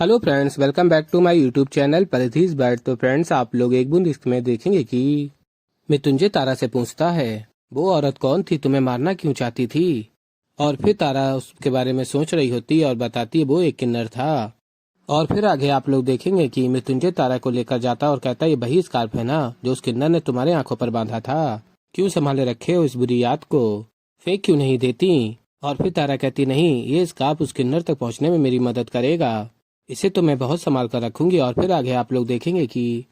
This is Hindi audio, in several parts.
Hello friends, welcome back to my YouTube channel परिधीज बर्ड। तो फ्रेंड्स, आप लोग एक बूंद इश्क में देखेंगे कि मृत्युंजय तारा से पूछता है, वो औरत कौन थी, तुम्हें मारना क्यों चाहती थी। और फिर तारा उसके बारे में सोच रही होती है और बताती है वो एक किन्नर था। और फिर आगे आप लोग देखेंगे कि मृत्युंजय तारा को लेकर जाता और कहता है, ये वही स्कार्फ है ना जो उस किन्नर ने तुम्हारे आंखों पर बांधा था। क्यों संभाले रखे हो इस बुरी याद को, फेंक क्यों नहीं देती। और फिर तारा कहती, नहीं, ये स्कार्फ उस किन्नर तक पहुंचने में मेरी मदद करेगा, इसे तो मैं बहुत संभाल कर रखूंगी। और फिर आगे आप लोग देखेंगे कि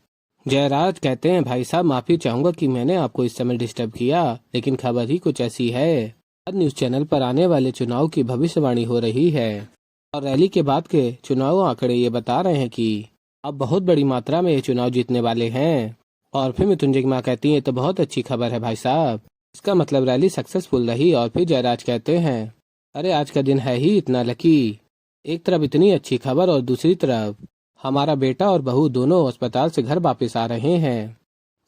जयराज कहते हैं, भाई साहब माफी चाहूंगा कि मैंने आपको इस समय डिस्टर्ब किया, लेकिन खबर ही कुछ ऐसी है। आज न्यूज चैनल पर आने वाले चुनाव की भविष्यवाणी हो रही है और रैली के बाद के चुनाव आंकड़े ये बता रहे हैं कि अब बहुत बड़ी मात्रा में ये चुनाव जीतने वाले हैं। और फिर मृत्युंजय की माँ कहती है, तो बहुत अच्छी खबर है भाई साहब, इसका मतलब रैली सक्सेसफुल रही। और फिर जयराज कहते हैं, अरे आज का दिन है ही इतना लकी, एक तरफ इतनी अच्छी खबर और दूसरी तरफ हमारा बेटा और बहू दोनों अस्पताल से घर वापस आ रहे हैं।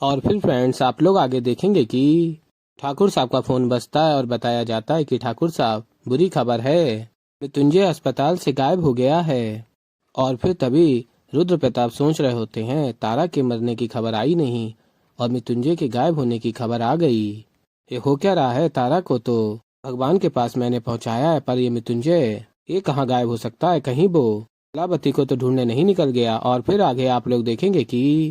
और फिर फ्रेंड्स, आप लोग आगे देखेंगे कि ठाकुर साहब का फोन बजता है और बताया जाता है कि ठाकुर साहब, बुरी खबर है, मृत्युंजय अस्पताल से गायब हो गया है। और फिर तभी रुद्र प्रताप सोच रहे होते हैं, तारा के मरने की खबर आई नहीं और मृत्युंजय के गायब होने की खबर आ गई। ये हो क्या रहा है, तारा को तो भगवान के पास मैंने पहुंचाया है, पर ये मृत्युंजय ये कहाँ गायब हो सकता है, कहीं वो कलावती को तो ढूंढने नहीं निकल गया। और फिर आगे आप लोग देखेंगे कि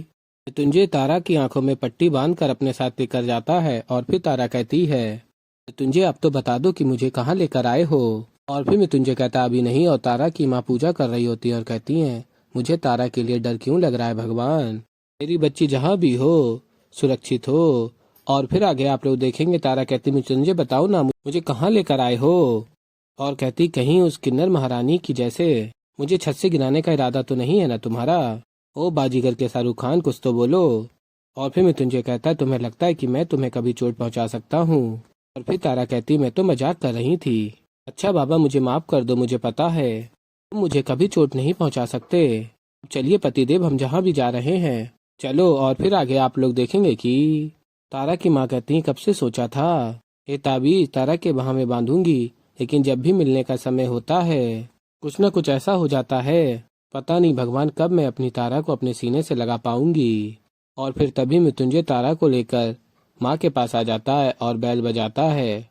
मृत्युंजय तारा की आंखों में पट्टी बांधकर अपने साथ लेकर जाता है। और फिर तारा कहती है, मृत्युंजय अब तो बता दो कि मुझे कहाँ लेकर आए हो। और फिर मृत्युंजय कहता, अभी नहीं। और तारा की माँ पूजा कर रही होती है और कहती है, मुझे तारा के लिए डर क्यों लग रहा है भगवान, मेरी बच्ची जहाँ भी हो सुरक्षित हो। और फिर आगे आप लोग देखेंगे, तारा कहती, मृत्युंजय बताओ ना मुझे कहाँ लेकर आए हो। और कहती, कहीं उस किन्नर महारानी की जैसे मुझे छत से गिराने का इरादा तो नहीं है ना तुम्हारा। ओ बाजीगर के शाहरुख खान, कुछ तो बोलो। और फिर मृत्युंजय कहता है, तुम्हें लगता है कि मैं तुम्हें कभी चोट पहुंचा सकता हूँ। और फिर तारा कहती, मैं तो मजाक कर रही थी। अच्छा बाबा, मुझे माफ कर दो, मुझे पता है तुम मुझे कभी चोट नहीं पहुंचा सकते। चलिए पतिदेव, हम जहाँ भी जा रहे हैं चलो। और फिर आगे आप लोग देखेंगे कि तारा की माँ कहती, कब से सोचा था ये ताबीज तारा के बाह में बांधूंगी, लेकिन जब भी मिलने का समय होता है कुछ न कुछ ऐसा हो जाता है, पता नहीं भगवान कब मैं अपनी तारा को अपने सीने से लगा पाऊंगी। और फिर तभी मृत्युंजय तारा को लेकर माँ के पास आ जाता है और बैल बजाता है।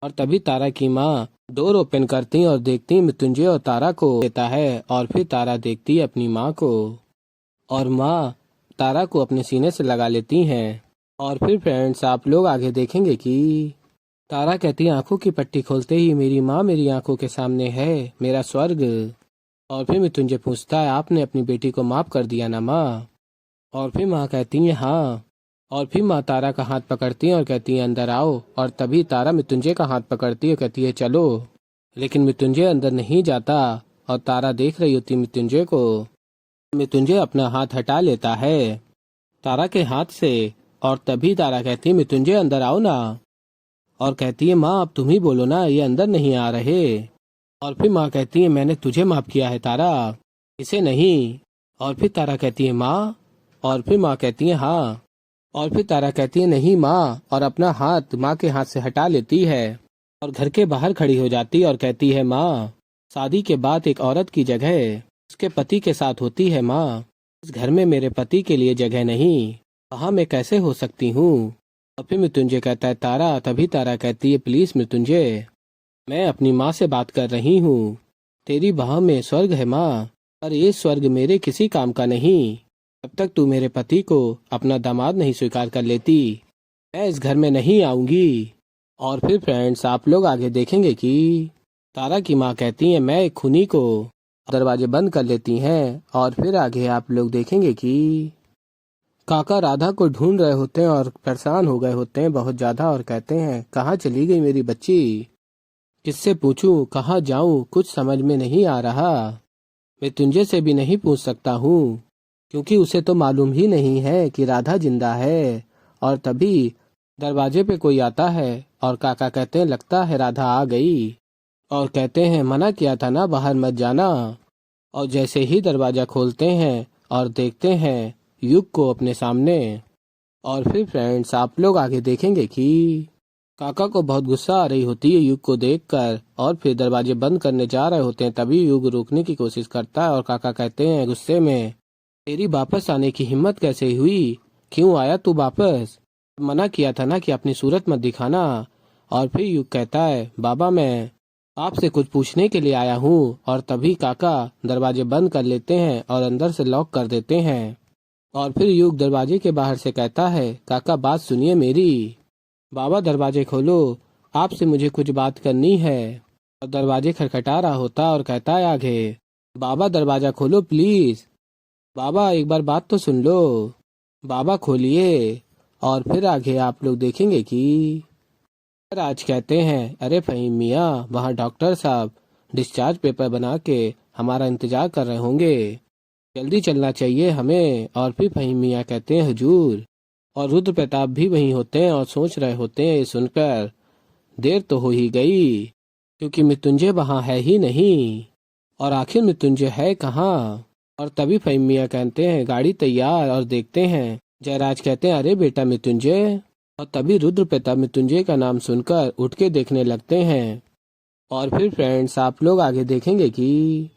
और तभी तारा की माँ डोर ओपन करती और देखती मृत्युंजय और तारा को देता है। और फिर तारा देखती है अपनी माँ को और माँ तारा को अपने सीने से लगा लेती हैं। और फिर फ्रेंड्स, आप लोग आगे देखेंगे कि तारा कहती है, आंखों की पट्टी खोलते ही मेरी माँ मेरी आंखों के सामने है, मेरा स्वर्ग। और फिर मृत्युंजय पूछता है, आपने अपनी बेटी को माफ कर दिया ना माँ। और फिर माँ कहती है, हाँ। और फिर माँ तारा का हाथ पकड़ती है और कहती है, अंदर आओ। और तभी तारा मृत्युंजय का हाथ पकड़ती है, कहती है, चलो। लेकिन मृत्युंजय अंदर नहीं जाता और तारा देख रही होती मृत्युंजय को। मृत्युंजय अपना हाथ हटा लेता है तारा के हाथ से। और तभी तारा कहती है, मृत्युंजय अंदर आओ ना। और कहती है, माँ अब तुम ही बोलो ना, ये अंदर नहीं आ रहे। और फिर माँ कहती है, मैंने तुझे माफ किया है तारा, इसे नहीं। और फिर तारा कहती है, माँ। और फिर माँ कहती है, हाँ। और फिर तारा कहती है, नहीं माँ, और अपना हाथ माँ के हाथ से हटा लेती है और घर के बाहर खड़ी हो जाती है और कहती है, माँ, शादी के बाद एक औरत की जगह उसके पति के साथ होती है माँ, इस घर में मेरे पति के लिए जगह नहीं, वहाँ मैं कैसे हो सकती हूँ। और फिर मृत्युंजय कहता है, तारा। तभी तारा कहती है, प्लीज मृत्युंजय, मैं अपनी माँ से बात कर रही हूँ, तेरी बाह में स्वर्ग है माँ, पर ये स्वर्ग मेरे किसी काम का नहीं, जब तक तू मेरे पति को अपना दामाद नहीं स्वीकार कर लेती मैं इस घर में नहीं आऊंगी। और फिर फ्रेंड्स, आप लोग आगे देखेंगे कि तारा की माँ कहती है, मैं एक खूनी को दरवाजे बंद कर लेती हैं। और फिर आगे आप लोग देखेंगे कि काका राधा को ढूंढ रहे होते हैं और परेशान हो गए होते हैं बहुत ज्यादा और कहते हैं, कहाँ चली गई मेरी बच्ची, किससे पूछूं, कहाँ जाऊं, कुछ समझ में नहीं आ रहा। मृत्युंजय से भी नहीं पूछ सकता हूँ क्योंकि उसे तो मालूम ही नहीं है कि राधा जिंदा है। और तभी दरवाजे पे कोई आता है और काका कहते हैं, लगता है राधा आ गई। और कहते हैं, मना किया था ना बाहर मत जाना। और जैसे ही दरवाजा खोलते हैं और देखते हैं युग को अपने सामने। और फिर फ्रेंड्स, आप लोग आगे देखेंगे कि काका को बहुत गुस्सा आ रही होती है युग को देखकर और फिर दरवाजे बंद करने जा रहे होते हैं। तभी युग रोकने की कोशिश करता है और काका कहते हैं गुस्से में, तेरी वापस आने की हिम्मत कैसे हुई? क्यों आया तू वापस? मना किया था ना कि अपनी सूरत मत दिखाना। और फिर युग कहता है, बाबा मैं आपसे कुछ पूछने के लिए आया हूँ। और तभी काका दरवाजे बंद कर लेते हैं और अंदर से लॉक कर देते हैं। और फिर युग दरवाजे के बाहर से कहता है, काका बात सुनिए मेरी। बाबा दरवाजे खोलो, आपसे मुझे कुछ बात करनी है। और दरवाजे खटखटा रहा होता और कहता है आगे, बाबा दरवाजा खोलो प्लीज। बाबा एक बार बात तो सुन लो। बाबा खोलिए। और फिर आगे आप लोग देखेंगे कि आज कहते हैं, अरे फहीम मियाँ, वहाँ डॉक्टर साहब डिस्चार्ज पेपर बना के हमारा इंतजार कर रहे होंगे, जल्दी चलना चाहिए हमें। और फिर फहीम मियाँ कहते हैं हुजूर। और रुद्र प्रताप भी वहीं होते हैं और सोच रहे होते हैं ये सुनकर, देर तो हो ही गई क्योंकि मृत्युंजय वहाँ है ही नहीं। और आखिर मृत्युंजय है कहाँ? और तभी फहीम मियाँ कहते हैं गाड़ी तैयार। और देखते हैं जयराज कहते हैं, अरे बेटा मृत्युंजय। और तभी रुद्र प्रताप मृत्युंजय का नाम सुनकर उठ के देखने लगते हैं। और फिर फ्रेंड्स आप लोग आगे देखेंगे कि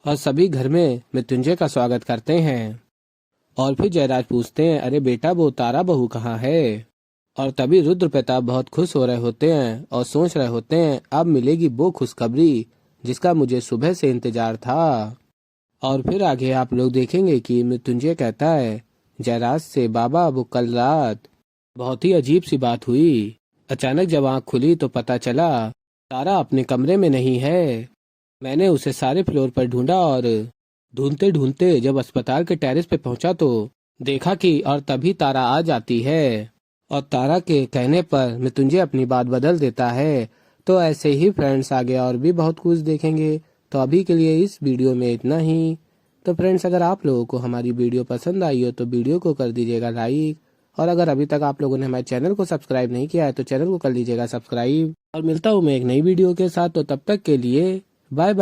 और सभी घर में मृत्युंजय का स्वागत करते हैं। और फिर जयराज पूछते हैं, अरे बेटा वो तारा बहू कहाँ है? और तभी रुद्र प्रताप बहुत खुश हो रहे होते हैं और सोच रहे होते हैं, अब मिलेगी वो खुशखबरी जिसका मुझे सुबह से इंतजार था। और फिर आगे आप लोग देखेंगे कि मृत्युंजय कहता है जयराज से, बाबा वो कल रात बहुत ही अजीब सी बात हुई। अचानक जब आँख खुली तो पता चला तारा अपने कमरे में नहीं है। मैंने उसे सारे फ्लोर पर ढूंढा और ढूंढते ढूंढते जब अस्पताल के टेरेस पे पहुंचा तो देखा कि और तभी तारा आ जाती है। और तारा के कहने पर मृत्युंजय अपनी बात बदल देता है। तो ऐसे ही फ्रेंड्स आगे और भी बहुत कुछ देखेंगे। तो अभी के लिए इस वीडियो में इतना ही। तो फ्रेंड्स अगर आप लोगों को हमारी वीडियो पसंद आई हो तो वीडियो को कर दीजिएगा लाइक। और अगर अभी तक आप लोगों ने हमारे चैनल को सब्सक्राइब नहीं किया है तो चैनल को कर लीजिएगा सब्सक्राइब। और मिलता हूँ मैं एक नई वीडियो के साथ, तो तब तक के लिए बाय बाय।